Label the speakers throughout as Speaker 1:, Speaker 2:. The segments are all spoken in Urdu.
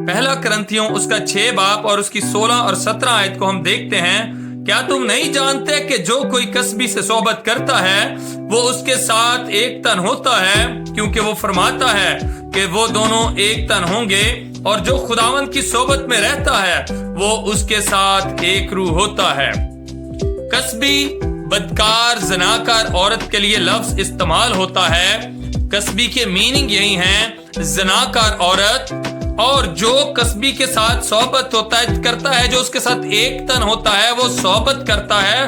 Speaker 1: پہلا کرنتھیوں اس کا 6 باب اور اس کی 16 اور 17 آیت کو ہم دیکھتے ہیں. کیا تم نہیں جانتے کہ جو کوئی کسبی سے صحبت کرتا ہے وہ اس کے ساتھ ایک تن ہوتا ہے, کیونکہ وہ فرماتا ہے کہ وہ دونوں ایک تن ہوں گے, اور جو خداوند کی صحبت میں رہتا ہے وہ اس کے ساتھ ایک روح ہوتا ہے. کسبی, بدکار, زناکار عورت کے لیے لفظ استعمال ہوتا ہے. کسبی کے میننگ یہی ہیں, زناکار عورت, اور جو کسبی کے ساتھ صحبت کرتا ہے, جو اس کے ساتھ ایک تن ہوتا ہے, وہ صحبت کرتا ہے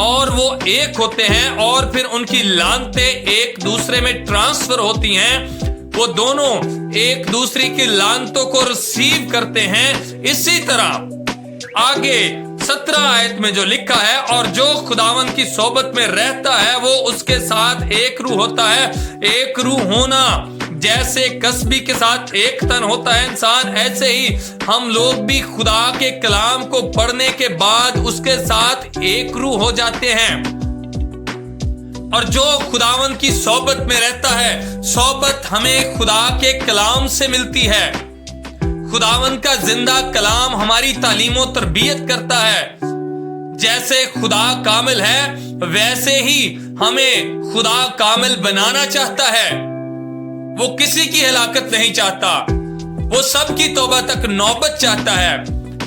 Speaker 1: اور وہ ایک ہوتے ہیں, اور پھر ان کی لانتیں ایک دوسرے میں ٹرانسفر ہوتی ہیں. وہ دونوں ایک دوسرے کی لانتوں کو ریسیو کرتے ہیں. اسی طرح آگے 17 آیت میں جو لکھا ہے, اور جو خداوند کی صحبت میں رہتا ہے وہ اس کے ساتھ ایک روح ہوتا ہے. ایک روح ہونا, جیسے کسبی کے ساتھ ایک تن ہوتا ہے انسان, ایسے ہی ہم لوگ بھی خدا کے کلام کو پڑھنے کے بعد اس کے ساتھ ایک روح ہو جاتے ہیں. اور جو خداوند کی صحبت میں رہتا ہے, صحبت ہمیں خدا کے کلام سے ملتی ہے. خداوند کا زندہ کلام ہماری تعلیم و تربیت کرتا ہے. جیسے خدا کامل ہے ویسے ہی ہمیں خدا کامل بنانا چاہتا ہے. وہ کسی کی ہلاکت نہیں چاہتا, وہ سب کی توبہ تک نوبت چاہتا ہے.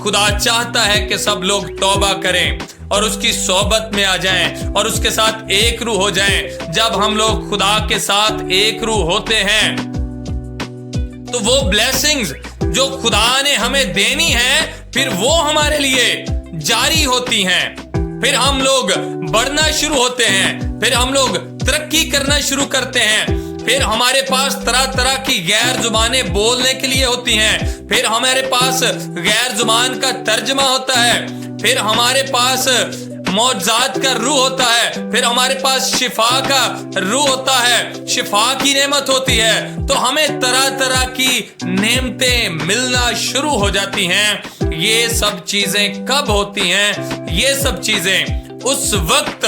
Speaker 1: خدا چاہتا ہے کہ سب لوگ توبہ کریں اور اس کی صحبت میں آ جائیں اور اس کے ساتھ ایک روح ہو جائیں. جب ہم لوگ خدا کے ساتھ ایک روح ہوتے ہیں تو وہ بلیسنگز جو خدا نے ہمیں دینی ہے پھر وہ ہمارے لیے جاری ہوتی ہیں. پھر ہم لوگ بڑھنا شروع ہوتے ہیں, پھر ہم لوگ ترقی کرنا شروع کرتے ہیں. پھر ہمارے پاس طرح طرح کی غیر زبانیں بولنے کے لیے ہوتی ہیں. پھر ہمارے پاس غیر زبان کا ترجمہ ہوتا ہے. پھر ہمارے پاس معجزات کا روح ہوتا ہے. پھر ہمارے پاس شفا کا روح ہوتا ہے, شفا کی نعمت ہوتی ہے. تو ہمیں طرح طرح کی نعمتیں ملنا شروع ہو جاتی ہیں. یہ سب چیزیں کب ہوتی ہیں؟ یہ سب چیزیں اس وقت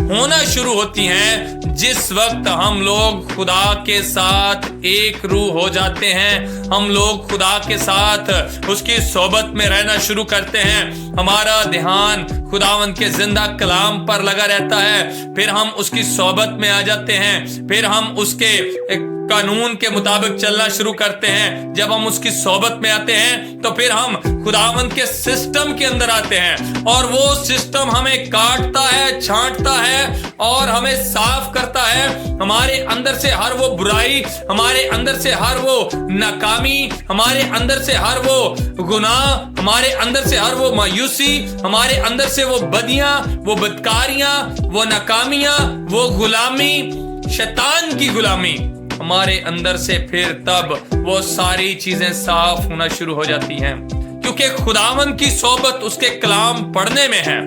Speaker 1: ہونا شروع ہوتی ہیں جس وقت ہم لوگ خدا کے ساتھ ایک روح ہو جاتے ہیں. ہم لوگ خدا کے ساتھ اس کی صحبت میں رہنا شروع کرتے ہیں. ہمارا دھیان خداوند کے زندہ کلام پر لگا رہتا ہے. پھر ہم اس کی صحبت میں آ جاتے ہیں. پھر ہم اس کے قانون کے مطابق چلنا شروع کرتے ہیں. جب ہم اس کی صحبت میں آتے ہیں تو پھر ہم خداوند کے سسٹم کے اندر آتے ہیں, اور وہ سسٹم ہمیں کاٹتا ہے, چھانٹتا ہے اور ہمیں صاف کرتا ہے. ہمارے اندر سے ہر وہ برائی, ہمارے اندر سے ہر وہ ناکامی, ہمارے اندر سے ہر وہ گناہ, ہمارے اندر سے ہر وہ مایوسی, ہمارے اندر سے وہ بدیاں, وہ بدکاریاں, وہ ناکامیاں, وہ غلامی, شیطان کی غلامی, ہمارے اندر سے پھر تب وہ ساری چیزیں صاف ہونا شروع ہو جاتی ہیں, کیونکہ خداوند کی صحبت اس کے کلام پڑھنے میں ہے.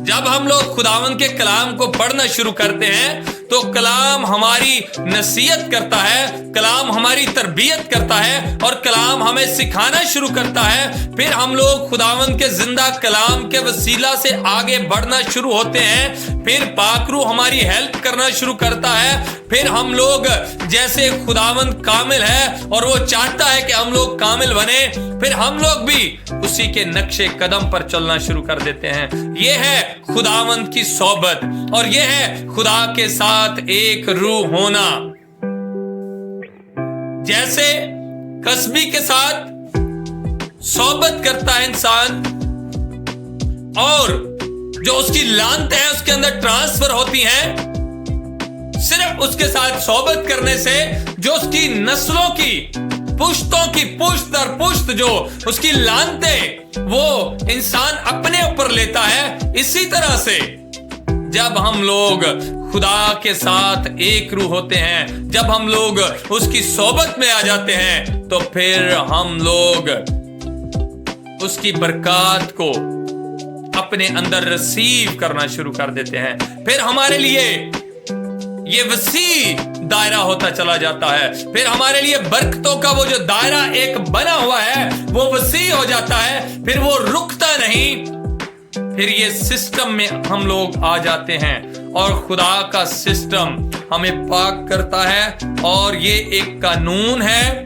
Speaker 1: جب ہم لوگ خداوند کے کلام کو پڑھنا شروع کرتے ہیں تو کلام ہماری نصیحت کرتا ہے, کلام ہماری تربیت کرتا ہے, اور کلام ہمیں سکھانا شروع کرتا ہے. پھر ہم لوگ خداوند کے زندہ کلام کے وسیلہ سے آگے بڑھنا شروع ہوتے ہیں. پھر پاک روح ہماری ہیلپ کرنا شروع کرتا ہے. پھر ہم لوگ جیسے خداوند کامل ہے اور وہ چاہتا ہے کہ ہم لوگ کامل بنے, پھر ہم لوگ بھی اسی کے نقش قدم پر چلنا شروع کر دیتے ہیں. یہ ہے خداوند کی صحبت, اور یہ ہے خدا کے ساتھ ایک روح ہونا. جیسے کسبی کے ساتھ صحبت کرتا ہے انسان, اور جو اس کی لانتیں ہیں اس کے اندر ٹرانسفر ہوتی ہیں, صرف اس کے ساتھ صحبت کرنے سے جو اس کی نسلوں کی پشتوں کی پشت در پشت جو اس کی لانتیں وہ انسان اپنے اوپر لیتا ہے. اسی طرح سے جب ہم لوگ خدا کے ساتھ ایک روح ہوتے ہیں, جب ہم لوگ اس کی صحبت میں آ جاتے ہیں, تو پھر ہم لوگ اس کی برکات کو اپنے اندر ریسیو کرنا شروع کر دیتے ہیں. پھر ہمارے لیے یہ وسیع دائرہ ہوتا چلا جاتا ہے. پھر ہمارے لیے برکتوں کا وہ جو دائرہ ایک بنا ہوا ہے وہ وسیع ہو جاتا ہے. پھر وہ رکتا نہیں. پھر یہ سسٹم میں ہم لوگ آ جاتے ہیں, اور خدا کا سسٹم ہمیں پاک کرتا ہے. اور یہ ایک قانون ہے,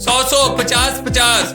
Speaker 1: 100 50